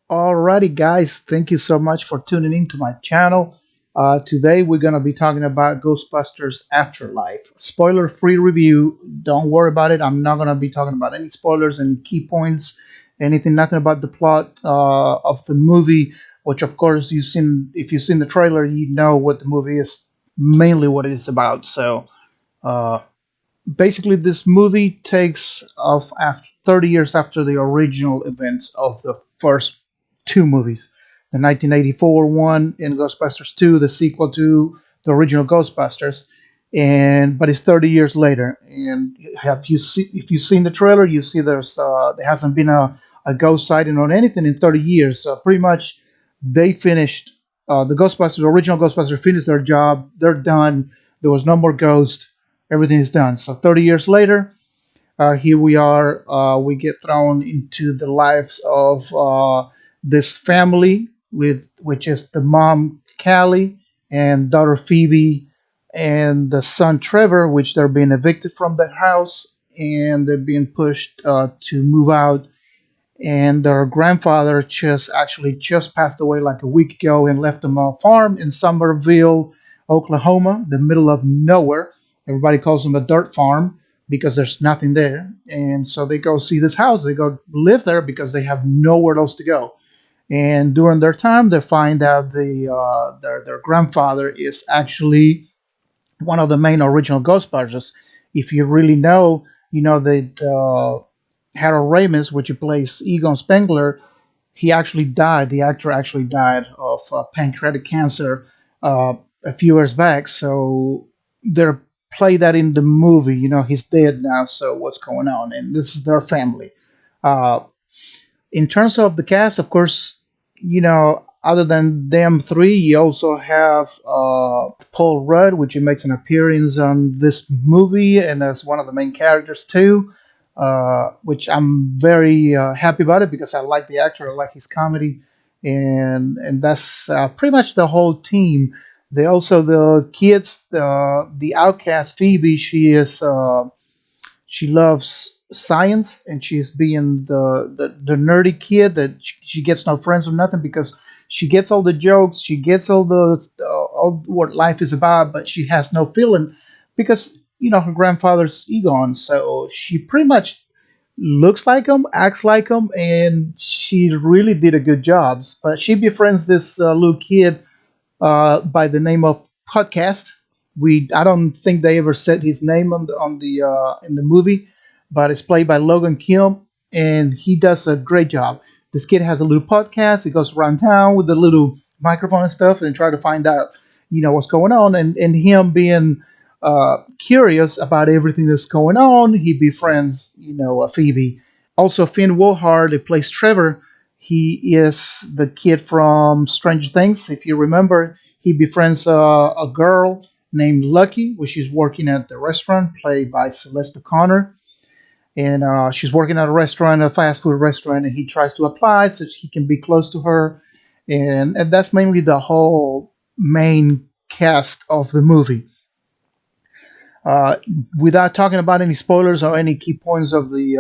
Alrighty, guys, thank you so much for tuning in to my channel. Today, we're going to be talking about Ghostbusters Afterlife. Spoiler free review. Don't worry about it. I'm not going to be talking about any spoilers, any key points, anything, nothing about the plot of the movie, which, of course, you've seen. If you've seen the trailer, you know what the movie is mainly what it is about. So, uh, basically this movie takes off after 30 years after the original events of the first two movies, the 1984 one and Ghostbusters 2, the sequel to the original Ghostbusters. And but it's 30 years later, and if you've seen the trailer, you see there hasn't been a ghost sighting on anything in 30 years. So pretty much they finished, the Ghostbusters, original Ghostbusters finished their job. They're done. There was no more ghost. Everything is done. So 30 years later, here we are. We get thrown into the lives of this family, with which is the mom Callie and daughter Phoebe and the son Trevor, which they're being evicted from their house and they're being pushed to move out. And their grandfather just passed away like a week ago and left them a farm in Somerville, Oklahoma, the middle of nowhere. Everybody calls them a dirt farm because there's nothing there. And so they go see this house. They go live there because they have nowhere else to go. And during their time, they find out their grandfather is actually one of the main original Ghostbusters. If you really know, you know that Harold Ramis, which plays Egon Spengler, he actually died. The actor actually died of pancreatic cancer a few years back. So they're play that in the movie. You know, he's dead now. So what's going on? And this is their family. Uh, in terms of the cast, of course, you know, other than them three, you also have Paul Rudd, which he makes an appearance on this movie and as one of the main characters too, which I'm very happy about it because I like the actor, I like his comedy, and that's pretty much the whole team. They also the kids, the outcast Phoebe. She loves science and she's being the nerdy kid that she gets no friends or nothing because she gets all the jokes, she gets all what life is about, but she has no feeling because you know her grandfather's Egon. So she pretty much looks like him, acts like him, and she really did a good job. But she befriends this little kid by the name of Podcast. I don't think they ever said his name on the in the movie, but it's played by Logan Kim, and he does a great job. This kid has a little podcast. He goes around town with a little microphone and stuff, and try to find out, you know, what's going on. And him being curious about everything that's going on, he befriends, you know, Phoebe. Also, Finn Wolfhard, who plays Trevor, he is the kid from Stranger Things. If you remember, he befriends a girl named Lucky, which is working at the restaurant, played by Celeste Connor. And she's working at a restaurant, a fast food restaurant, and he tries to apply so he can be close to her. And that's mainly the whole main cast of the movie. Uh, Without talking about any spoilers or any key points of the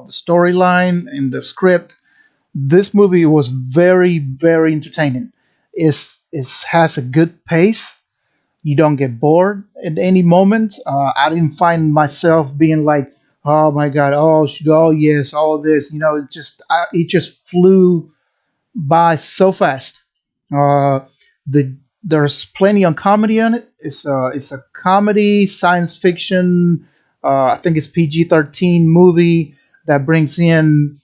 storyline and the script, this movie was very entertaining. It has a good pace. You don't get bored at any moment. I didn't find myself being like, oh my god, oh yes, all this. You know, it just flew by so fast. Uh, there's plenty of comedy on it. It's a comedy science fiction. I think it's PG-13 movie that brings in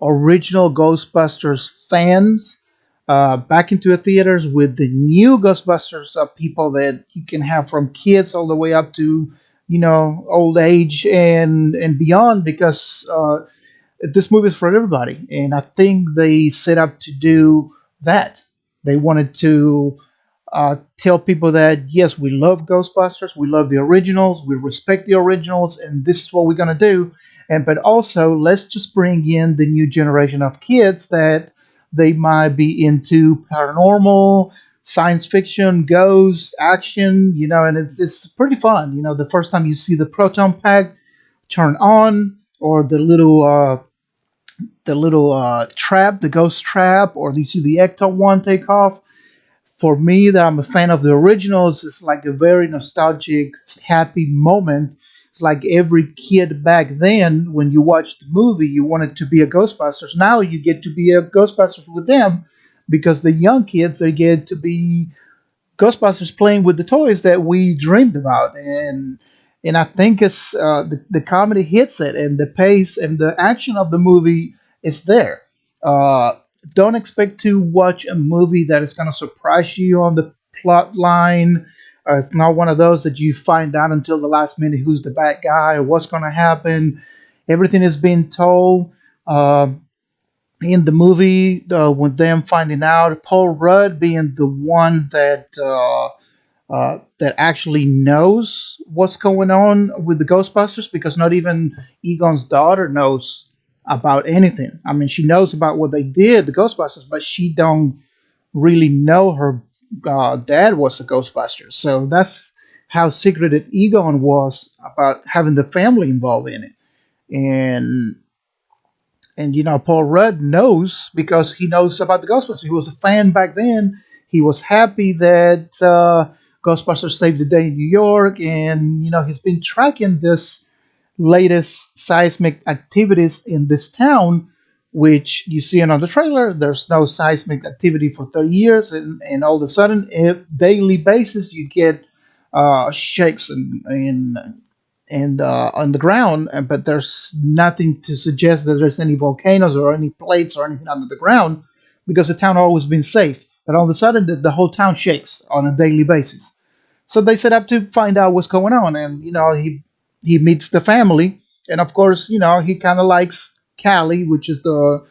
original Ghostbusters fans back into the theaters with the new Ghostbusters people that you can have from kids all the way up to, you know, old age and beyond because this movie is for everybody. And I think they set up to do that. They wanted to tell people that yes, we love Ghostbusters, we love the originals, we respect the originals, and this is what we're gonna do. And but also let's just bring in the new generation of kids that they might be into paranormal, science fiction, ghosts, action, you know, and it's pretty fun. You know, the first time you see the proton pack turn on or the little the little trap, the ghost trap, or you see the Ecto one take off. For me, that I'm a fan of the originals, it's like a very nostalgic, happy moment. It's like every kid back then, when you watched the movie, you wanted to be a Ghostbusters. Now you get to be a Ghostbusters with them because the young kids, they get to be Ghostbusters playing with the toys that we dreamed about, and I think it's the comedy hits it, and the pace and the action of the movie is there. Uh, don't expect to watch a movie that is going to surprise you on the plot line. It's not one of those that you find out until the last minute who's the bad guy or what's going to happen. Everything is being told. In the movie, with them finding out, Paul Rudd being the one that actually knows what's going on with the Ghostbusters, because not even Egon's daughter knows about anything. I mean, she knows about what they did, the Ghostbusters, but she don't really know her dad was a Ghostbuster. So that's how secretive Egon was about having the family involved in it. And Paul Rudd knows because he knows about the Ghostbusters. He was a fan back then. He was happy that Ghostbusters saved the day in New York, and he's been tracking this latest seismic activities in this town, which you see on the trailer. There's no seismic activity for 30 years, and all of a sudden, daily basis, you get shakes and on the ground, but there's nothing to suggest that there's any volcanoes or any plates or anything under the ground because the town always been safe. But all of a sudden, the whole town shakes on a daily basis. So they set up to find out what's going on, and he meets the family, and of course, he kind of likes Callie, which is the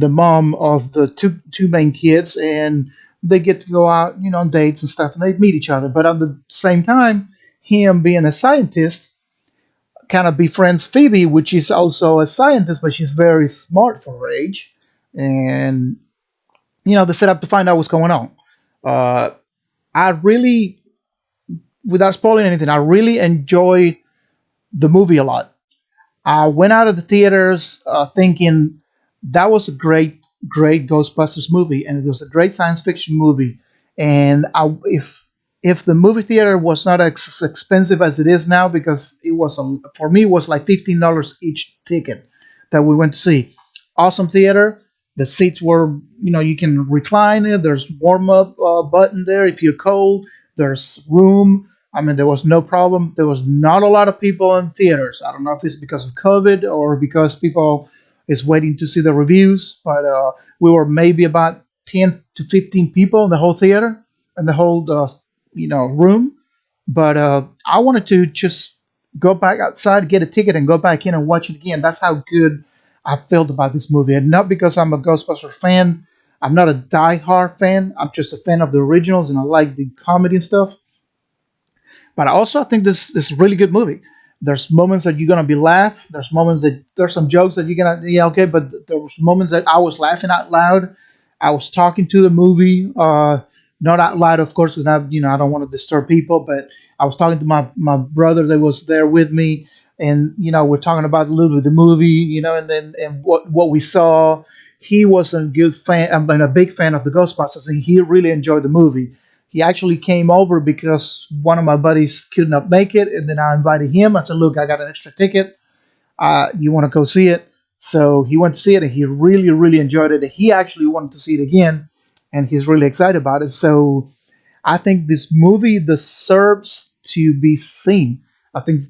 mom of the two main kids, and they get to go out, on dates and stuff, and they meet each other. But at the same time, him being a scientist kind of befriends Phoebe, which is also a scientist, but she's very smart for her age, and they set up to find out what's going on. Uh, I really, without spoiling anything, I really enjoyed the movie a lot. I went out of the theaters thinking that was a great, great Ghostbusters movie, and it was a great science fiction movie. And if the movie theater was not as expensive as it is now, because for me it was like $15 each ticket that we went to see. Awesome theater. The seats were, you can recline it. There's warm up button there if you're cold. There's room. I mean, there was no problem. There was not a lot of people in theaters. I don't know if it's because of COVID or because people is waiting to see the reviews, but we were maybe about 10 to 15 people in the whole theater and the whole room. But I wanted to just go back outside, get a ticket, and go back in and watch it again. That's how good I felt about this movie, and not because I'm a Ghostbuster fan. I'm not a die-hard fan. I'm just a fan of the originals, and I like the comedy and stuff. But also, I think this is a really good movie. There's moments that you're gonna be laugh. There's some jokes that you're gonna, yeah, okay. But there was moments that I was laughing out loud. I was talking to the movie, not out loud, of course, because I don't want to disturb people. But I was talking to my brother that was there with me, and we're talking about a little bit of the movie, and what we saw. He was a good fan. I'm a big fan of the Ghostbusters, and he really enjoyed the movie. He actually came over because one of my buddies could not make it, and then I invited him. I said, "Look, I got an extra ticket. You want to go see it?" So he went to see it, and he really, really enjoyed it. He actually wanted to see it again, and he's really excited about it. So I think this movie deserves to be seen. I think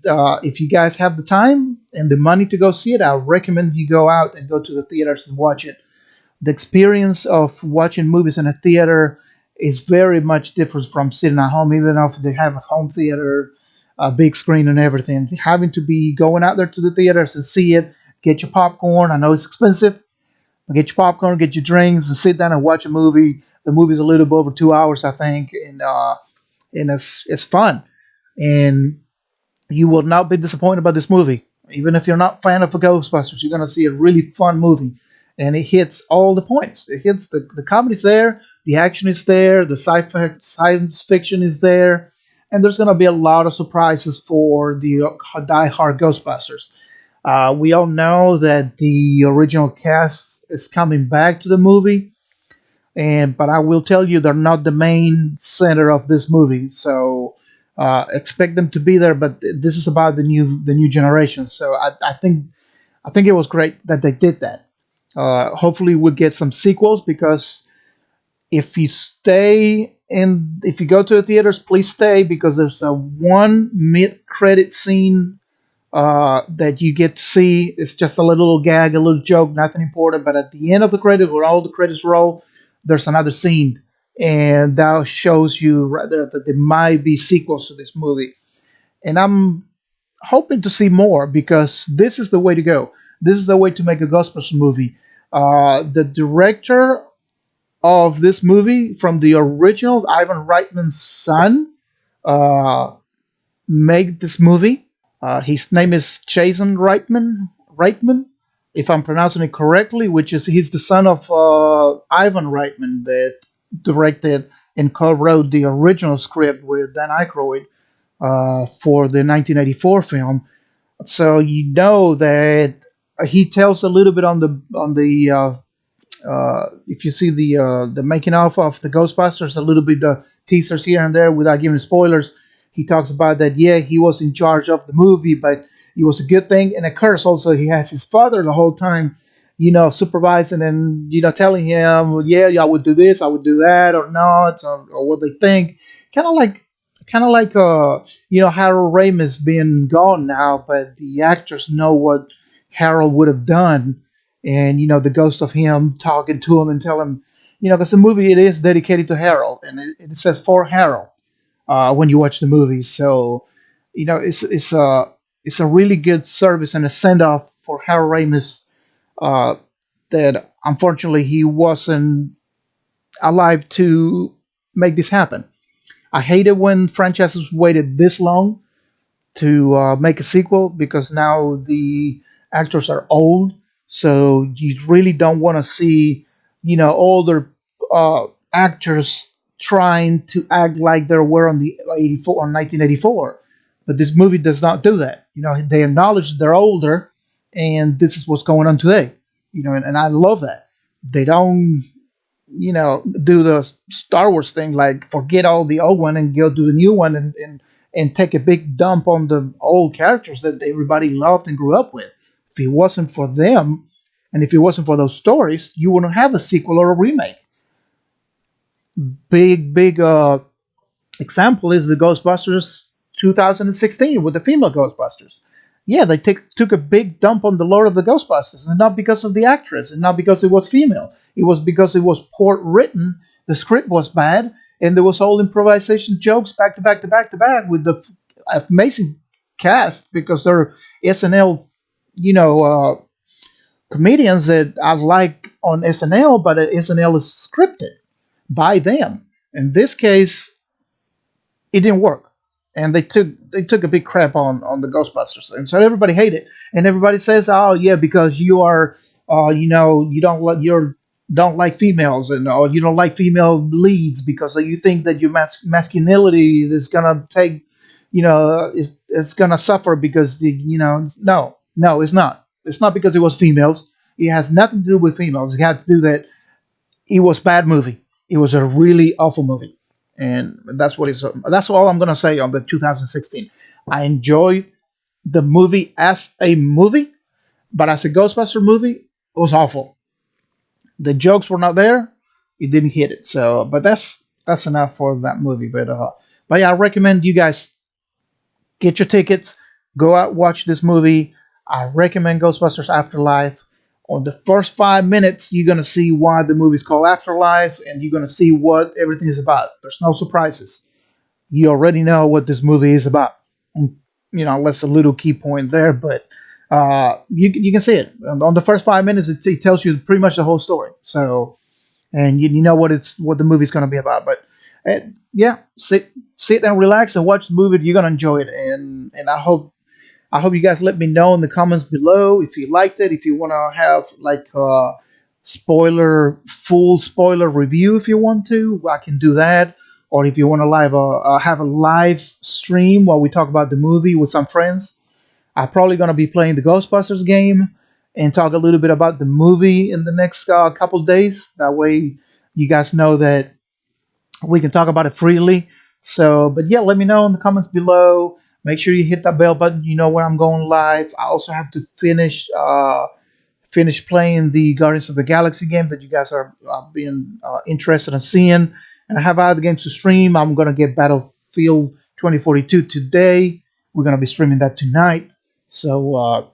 if you guys have the time and the money to go see it, I recommend you go out and go to the theaters and watch it. The experience of watching movies in a theater is very much different from sitting at home, even if they have a home theater, a big screen, and everything. Having to be going out there to the theaters and see it, get your popcorn. I know it's expensive, but get your popcorn, get your drinks, and sit down and watch a movie. The movie's a little bit over 2 hours, I think, and it's fun. And you will not be disappointed about this movie. Even if you're not a fan of the Ghostbusters, you're going to see a really fun movie. And it hits all the points. It hits the comedy's there, the action is there, the sci-fi science fiction is there, and there's going to be a lot of surprises for the die-hard Ghostbusters. We all know that the original cast is coming back to the movie, and but I will tell you they're not the main center of this movie. So expect them to be there, but this is about the new generation. So I think it was great that they did that. Hopefully, we'll get some sequels because if you go to the theaters, please stay because there's a one mid-credit scene that you get to see. It's just a little gag, a little joke, nothing important. But at the end of the credit, where all the credits roll, there's another scene, and that shows you right there that there might be sequels to this movie. And I'm hoping to see more because this is the way to go. This is the way to make a Ghostbusters movie. The director of this movie from the original, Ivan Reitman's son, uh, made this movie. His name is Jason Reitman. Reitman, if I'm pronouncing it correctly, which is he's the son of Ivan Reitman that directed and co-wrote the original script with Dan Aykroyd for the 1984 film. So you know that he tells a little bit on the if you see the making of the Ghostbusters, a little bit teasers here and there without giving spoilers. He talks about that. Yeah, he was in charge of the movie, but it was a good thing and a curse. Also, he has his father the whole time, supervising and telling him, well, yeah, I would do this, I would do that, or not, or what they think. Kind of like, Harold Ramis being gone now, but the actors know what Harold would have done, and the ghost of him talking to him and tell him, because the movie it is dedicated to Harold, and it says for Harold when you watch the movie. So it's a really good service and a send off for Harold Ramis uh, that unfortunately he wasn't alive to make this happen. I hate it when franchises waited this long to make a sequel because now the actors are old, so you really don't want to see, older actors trying to act like they were on the 84 on 1984. But this movie does not do that. They acknowledge they're older, and this is what's going on today. And I love that they don't do the Star Wars thing, like forget all the old one and go do the new one and take a big dump on the old characters that everybody loved and grew up with. If it wasn't for them, and if it wasn't for those stories, you wouldn't have a sequel or a remake. Big example is the Ghostbusters 2016 with the female Ghostbusters. Yeah, they took a big dump on the lore of the Ghostbusters, and not because of the actress, and not because it was female. It was because it was poor written, the script was bad, and there was all improvisation jokes back to back to back to back with the amazing cast because they're SNL, you know, comedians that I like on SNL, but SNL is scripted by them. In this case, it didn't work, and they took a big crap on the Ghostbusters, and so everybody hated it, and everybody says, "Oh yeah, because you are, you don't like females, and or you don't like female leads because you think that your masculinity is gonna take, is gonna suffer because no, it's not. It's not because it was females. It has nothing to do with females. It had to do that it was a bad movie. It was a really awful movie, and that's what it's. That's all I'm gonna say on the 2016. I enjoyed the movie as a movie, but as a Ghostbuster movie, it was awful. The jokes were not there. It didn't hit it. So, but that's enough for that movie. But yeah, I recommend you guys get your tickets, go out watch this movie. I recommend Ghostbusters Afterlife. On the first 5 minutes, you're gonna see why the movie's called Afterlife, and you're gonna see what everything is about. There's no surprises. You already know what this movie is about. And, unless a little key point there, but you can see it on the first 5 minutes. It tells you pretty much the whole story. So, and you know what the movie's gonna be about. But yeah, sit and relax and watch the movie. You're gonna enjoy it, and I hope you guys let me know in the comments below if you liked it. If you want to have like a full spoiler review, if you want to, I can do that. Or if you want to have a live stream while we talk about the movie with some friends, I'm probably going to be playing the Ghostbusters game and talk a little bit about the movie in the next couple days. That way, you guys know that we can talk about it freely. So, but yeah, let me know in the comments below. Make sure you hit that bell button. You know when I'm going live. I also have to finish playing the Guardians of the Galaxy game that you guys are being interested in seeing. And I have other games to stream. I'm gonna get Battlefield 2042 today. We're gonna be streaming that tonight. So,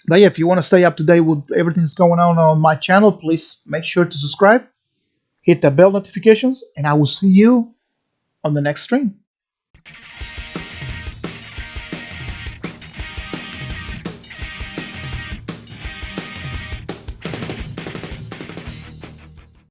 but yeah, if you want to stay up to date with everything that's going on my channel, please make sure to subscribe, hit the bell notifications, and I will see you on the next stream.